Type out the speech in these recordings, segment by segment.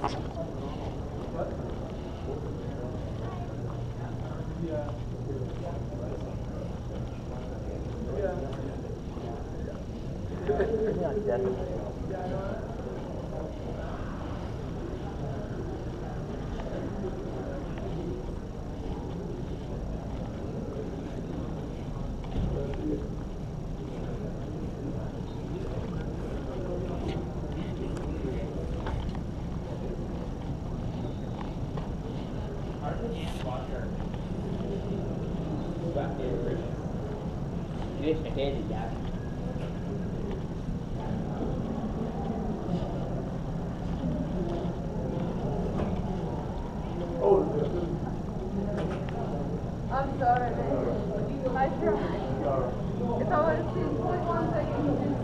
I'm sorry, baby. I tried. It's always 2.1 seconds.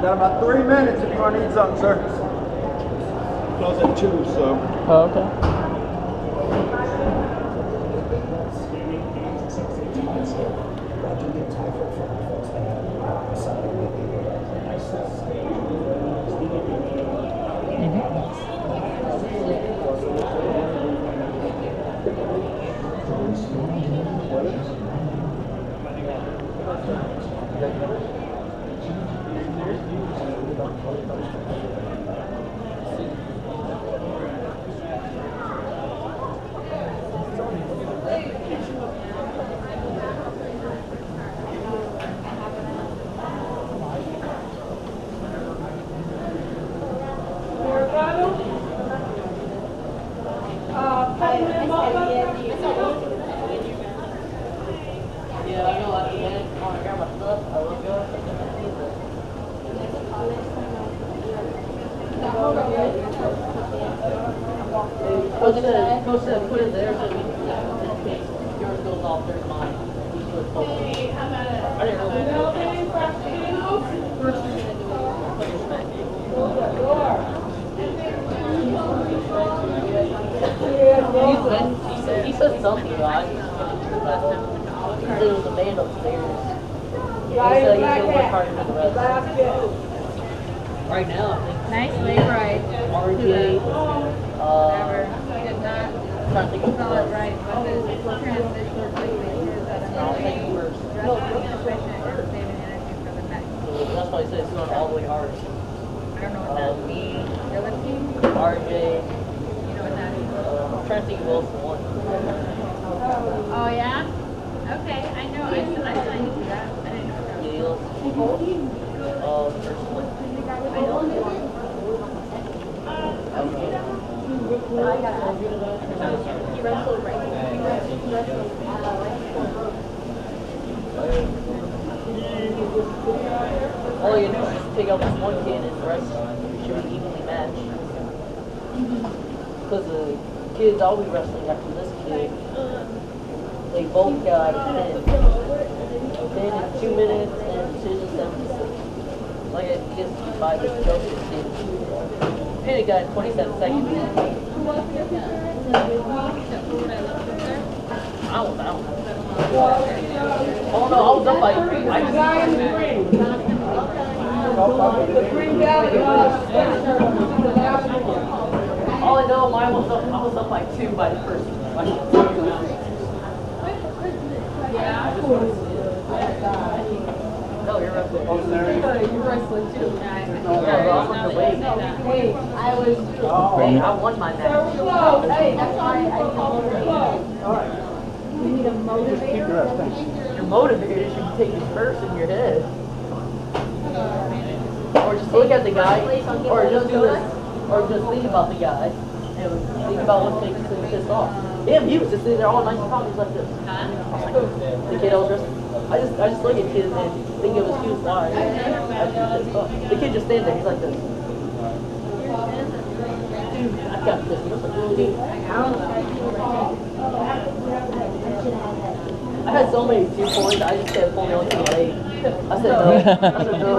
Got about 3 minutes if you want to eat something, sir. Close at 2, so. Oh, okay. Put it there so yours goes off, there's mine. Hey, how about it? I didn't know that. He said something, right? He said it was a band upstairs. He said he's going to work hard for the rest. Right now, I think. Nice late ride. RJ. Whatever. He did not Trying to think of spell it right, but the transition quickly is that I'll I'm take yours. efficient and saving energy for the next. So that's why I said it's going all the way hard. don't know what that is. Me, The other team? RJ, You know what that is? I'm trying to think of who else won. Oh, yeah? Okay, I know. I signed you to that. I didn't know that. Liaison, first one. He wrestled right All you do is just take out this one kid and the rest should be evenly matched. Because the kids I'll be wrestling after this kid, they both got 10. 10 in 2 minutes and decision 7. Like I guess 5 is Joker's kid. Penny got 27 seconds. I don't know. Oh no, I was up by 3. I just all I know, mine was up. I was up by 2 by the first. No, you're wrestling. You're wrestling too. Yeah, bro, I'm on the way. Hey, I won my match. Hey, that's why I need a motivator. Your motivator should take it first in your head. Or just look at the guy, or just do this, or just think about the guy, and think about what makes him pissed off. Damn, he was just sitting there all nice and talking like this. The kid I was wrestling. I just look at kids and think of his cute why. The kid just stands there, he's like this. Dude, I got this. I had so many 2 points, I just kept pulling on to the leg. I said no. I said no.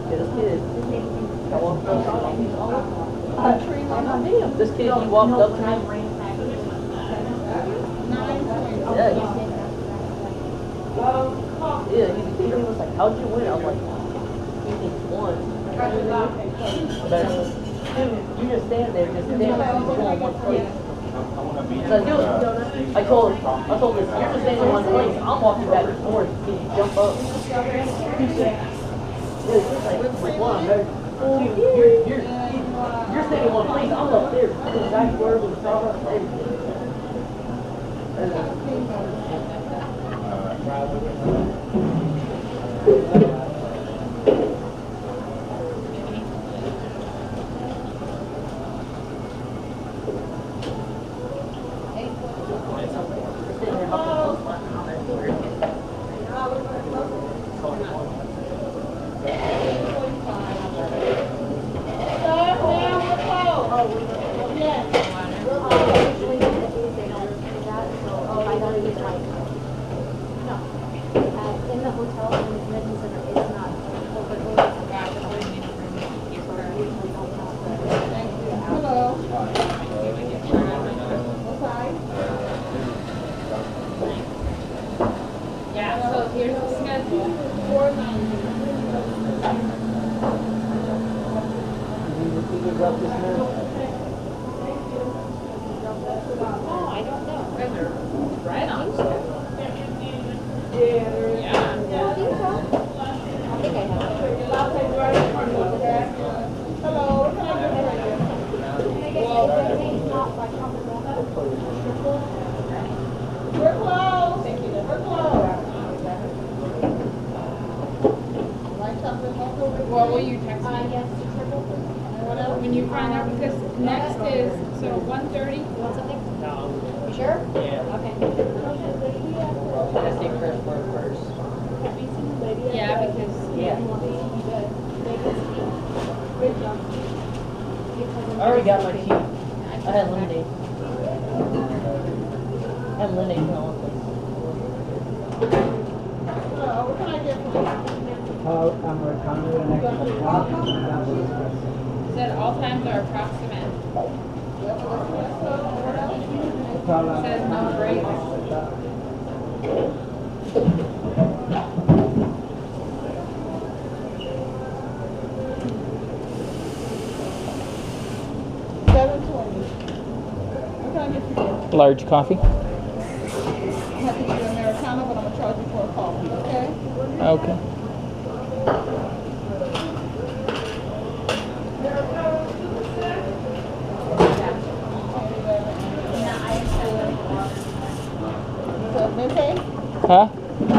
This kid, I walked up to him. This kid, he walked up to me. Yeah, he was like, how'd you win? I was like, he won. Dude, you just stand there, just stand there, you're in one place. So I told this, you're just standing in one place, I'm walking back and forth, can you jump up? Dude, you're staying in one place, I'm up there, exactly where we saw everything. What will you text me? When you find out, because next is, so 1:30. Want something? No. You sure? Yeah. Okay. Let's take first word first. Yeah, because I already got my tea. I had lemonade. I had lemonade in my own place. What can I get for you? I'm going to come to the next one. Said all times are approximate. Says no breaks. large coffee. I have to get an Americano, but I'm gonna charge you for a coffee, okay? Okay. Huh?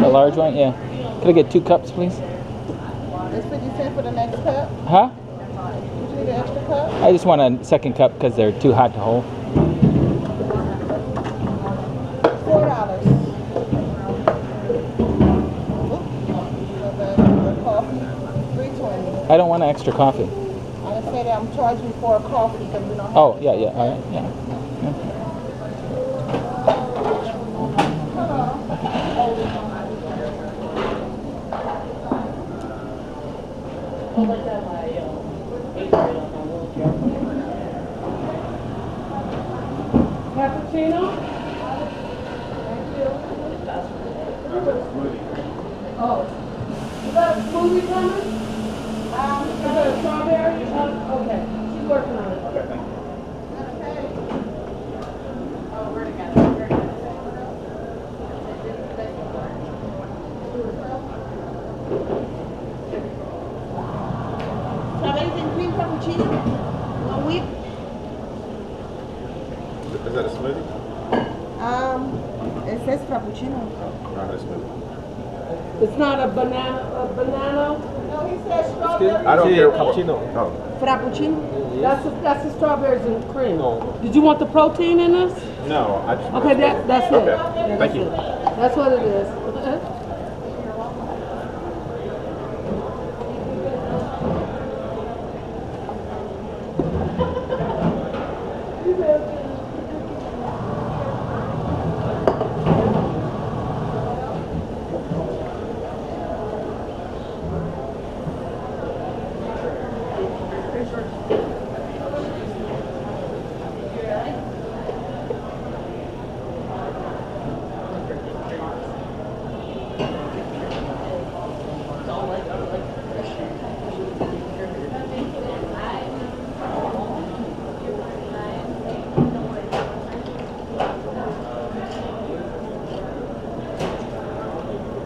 A large one? Yeah. Could I get 2 cups, please? It's 50 cents for the next cup. Huh? Would you need an extra cup? I just want a second cup because they're too hot to hold. $4. Coffee, $3.20. I don't want an extra coffee. I didn't say that. I'm charging you for a coffee because we don't have. Oh, yeah, yeah. All right, yeah. Cappuccino? Oh. You got a smoothie coming? You got a strawberry? Okay. She's working on it. Okay, thank you. Oh, we're together. Strawberries and cream cappuccino? One whip? Is that a smoothie? It says frappuccino. Not a smoothie. It's not a banana, No, he said strawberries. I don't care. Cappuccino. No. Frappuccino? that's the strawberries and cream. Did you want the protein in this? No, I just. Okay, that's it. Okay, Yeah, thank that's you. it. That's what it is.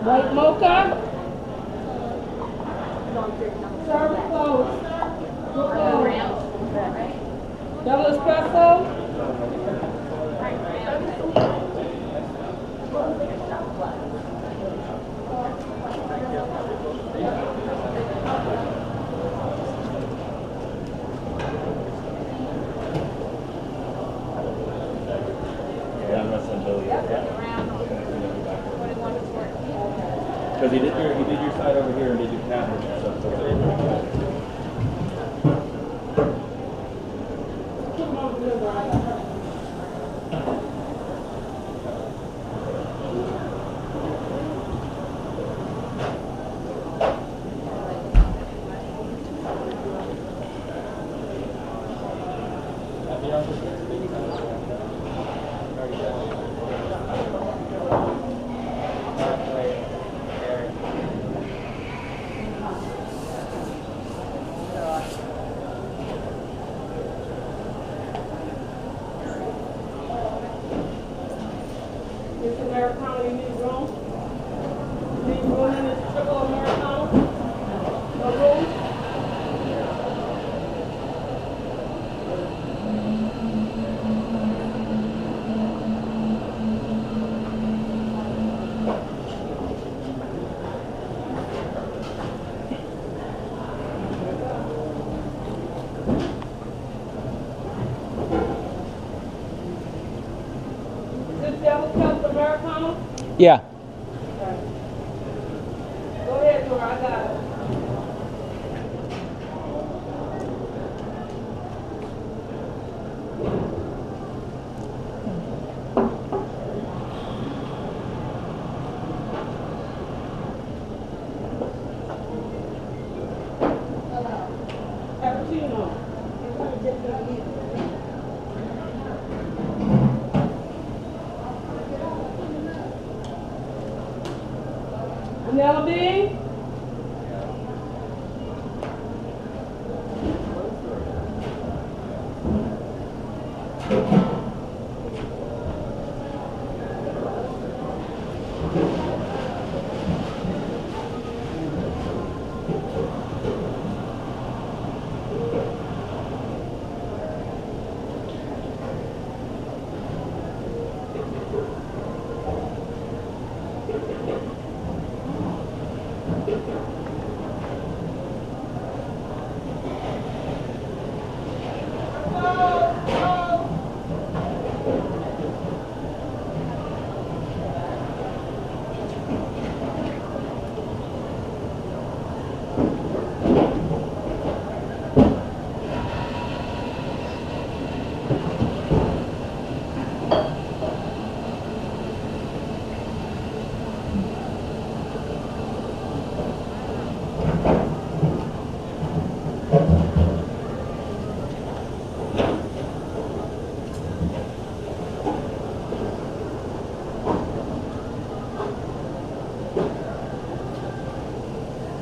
White mocha. Serve closed. Double espresso. Because he did your side over here and did your cabinet and stuff. This Americano, you need room? Need room in this triple Americano? No room? Is this double cup Americano? Yeah. Go ahead, Nora, I got it. Cappuccino. Vanilla bean?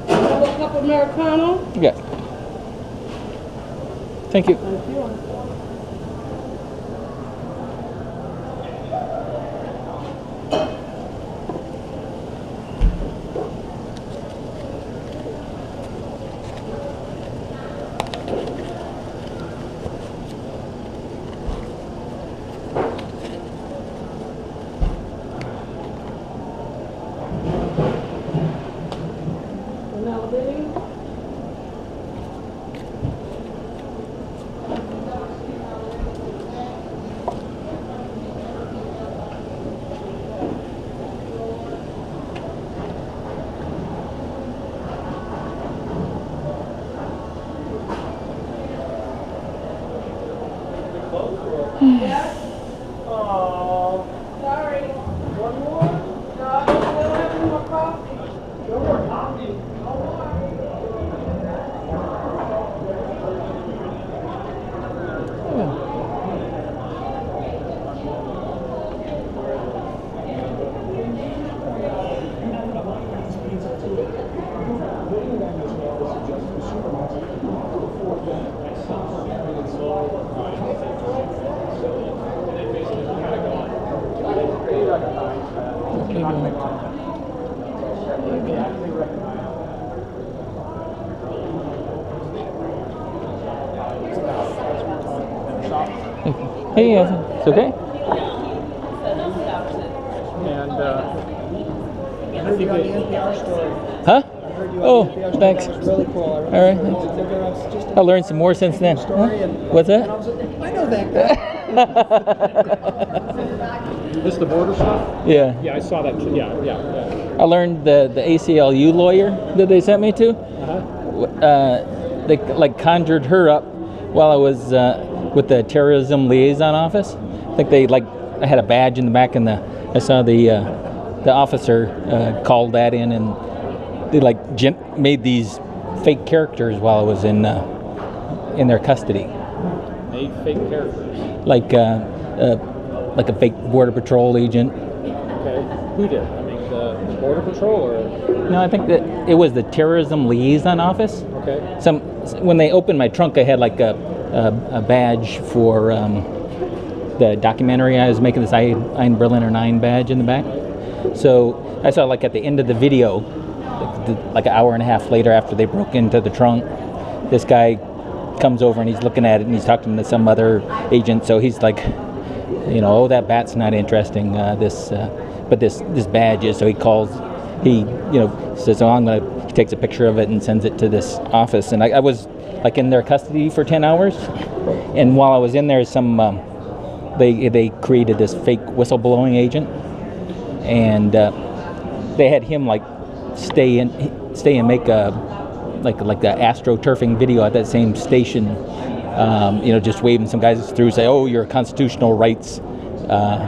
Have a cup of Americano? Yeah. Thank you. Thank you. Now, Diddy? Yes? Oh, sorry. One more? No, I don't have any more coffee. No more coffee. No more. Hey, it's okay? And I heard you got the NPR story. Huh? I heard you got Oh, the NPR story. thanks. That was really cool. All right, thanks. I learned some more since then. Huh? What's that? I know that guy. This the border stuff? Yeah. Yeah, I saw that too. Yeah. I learned the ACLU lawyer that they sent me to. They like conjured her up while I was with the Terrorism Liaison office. I think they I had a badge in the back, and I saw the officer called that in, and they made these fake characters while I was in their custody. Made fake characters. Like a fake Border Patrol agent. Okay. Who did? I mean, the Border Patrol or? No, I think that it was the Terrorism Liaison office. Okay. When they opened my trunk, I had like a badge for the documentary I was making, this Ein Berliner 9 badge in the back. So I saw like at the end of the video, like an hour and a half later after they broke into the trunk, this guy comes over and he's looking at it and he's talking to some other agent. So he's like, oh, that bat's not interesting. But this badge is. So he calls. He says, he takes a picture of it and sends it to this office. And I was like in their custody for 10 hours. And while I was in there, they created this fake whistleblowing agent, and they had him stay and make a astroturfing video at that same station. Just waving some guys through, say, "Oh, your constitutional rights are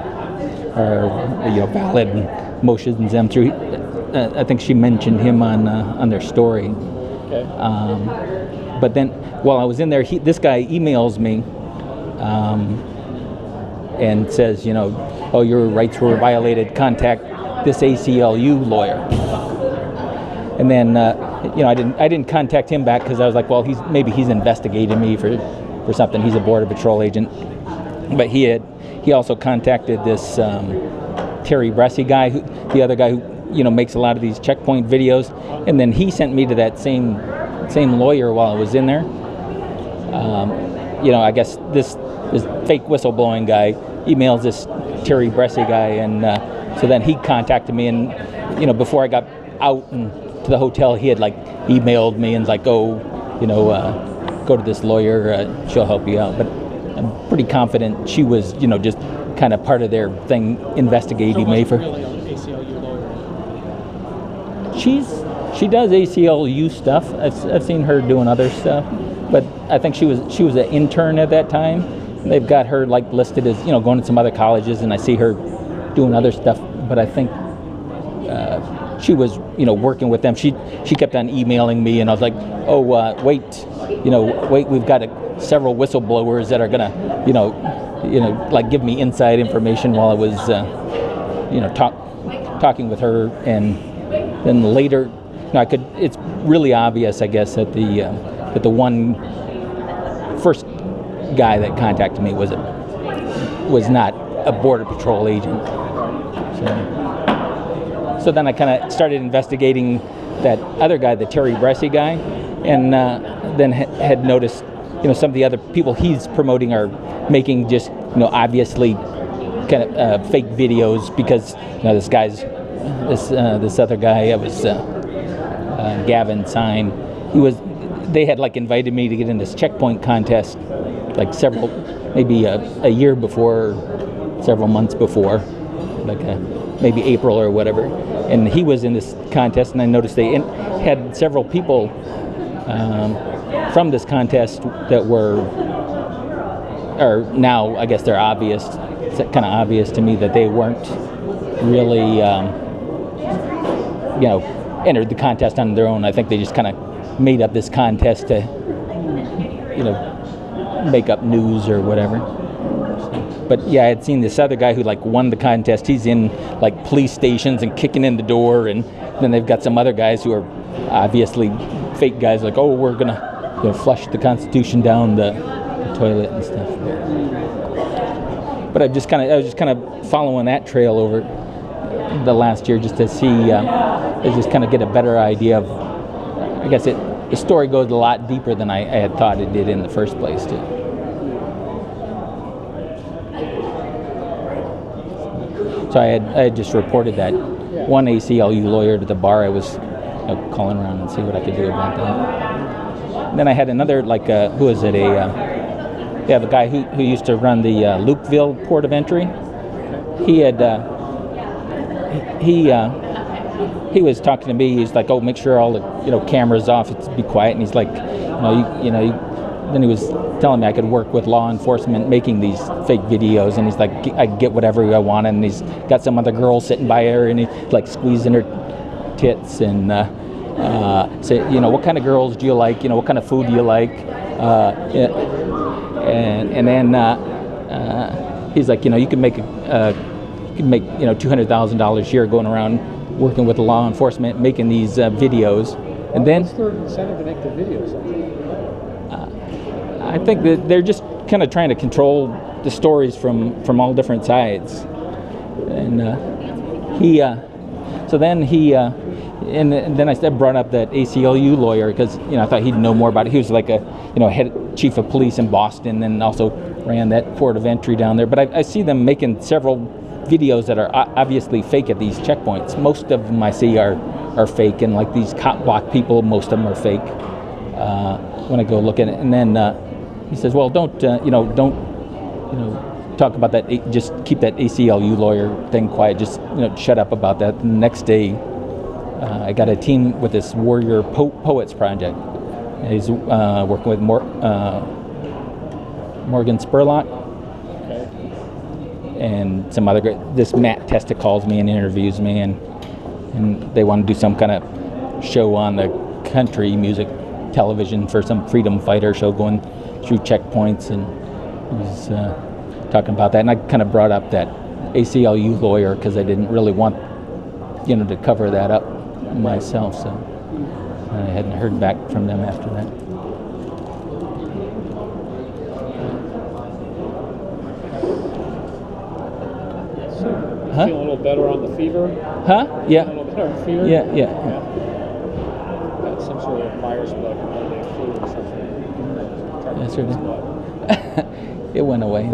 valid," and motions them through. I think she mentioned him on their story. Okay. But then, while I was in there, this guy emails me and says, "Oh, your rights were violated. Contact this ACLU lawyer." And then, I didn't contact him back because I was like, well, maybe he's investigating me for something. He's a Border Patrol agent. But he also contacted this Terry Bressie guy, the other guy who makes a lot of these checkpoint videos, and then he sent me to that same lawyer while I was in there. I guess this fake whistleblowing guy emails this Terry Bressie guy, and so then he contacted me, and before I got out and to the hotel, he had like emailed me and like, oh, you know, go to this lawyer, she'll help you out. But I'm pretty confident she was, you know, just kind of part of their thing, investigating me for. Really an ACLU lawyer. She does ACLU stuff. I've seen her doing other stuff, but I think she was an intern at that time. They've got her like listed as, you know, going to some other colleges, and I see her doing other stuff. But I think she was, you know, working with them. She kept on emailing me, and I was like, oh, wait, we've got several whistleblowers that are gonna, you know, like give me inside information while I was, talking with her, and then later, it's really obvious, I guess, that the one first guy that contacted me was not a Border Patrol agent. So then I kind of started investigating that other guy, the Terry Bresci guy, and then had noticed, you know, some of the other people he's promoting are making just, you know, obviously kind of fake videos, because, you know, this other guy, was Gavin Sign. They had like invited me to get in this checkpoint contest, like maybe a year before, several months before, like maybe April or whatever. And he was in this contest, and I noticed they had several people from this contest that are now, I guess they're obvious. It's kind of obvious to me that they weren't really, entered the contest on their own. I think they just kind of made up this contest to, you know, make up news or whatever. But yeah, I had seen this other guy who like won the contest. He's in like police stations and kicking in the door, and then they've got some other guys who are obviously fake guys, like, oh, we're gonna, you know, flush the Constitution down the toilet and stuff. But I was just kind of following that trail over the last year, just to see, just kind of get a better idea of. I guess the story goes a lot deeper than I had thought it did in the first place, too. So I had just reported that one ACLU lawyer to the bar. I was calling around and see what I could do about that. And then I had another, like, who is it? The guy who used to run the Lukeville port of entry. He had he was talking to me. He's like, "Oh, make sure all the cameras off. It's be quiet." And he's like, then he was telling me I could work with law enforcement making these fake videos, and he's like, I get whatever I want. And he's got some other girl sitting by her, and he's like squeezing her tits, and say, what kind of girls do you like? What kind of food do you like? And then he's like, you can make $200,000 a year going around working with law enforcement making these videos. And then what's their incentive to make the videos? I think that they're just kind of trying to control the stories from all different sides. And and then I brought up that ACLU lawyer because I thought he'd know more about it. He was like a head chief of police in Boston, and also ran that port of entry down there. But I see them making several videos that are obviously fake at these checkpoints. Most of them I see are fake, and like these cop block people, most of them are fake. When I go look at it, and then he says, "Well, don't talk about that. Just keep that ACLU lawyer thing quiet. Just shut up about that." And the next day, I got a team with this Warrior Poets project. He's working with Morgan Spurlock. And some other this Matt Testa calls me and interviews me, and they want to do some kind of show on the country music television for some freedom fighter show going through checkpoints, and he was talking about that. And I kind of brought up that ACLU lawyer because I didn't really want to cover that up myself, so I hadn't heard back from them after that. Feel a little better on the fever? Huh? Yeah. A little better on the fever? Yeah. Got some sort of virus bug, maybe flu or something. Yes, sir. It went away.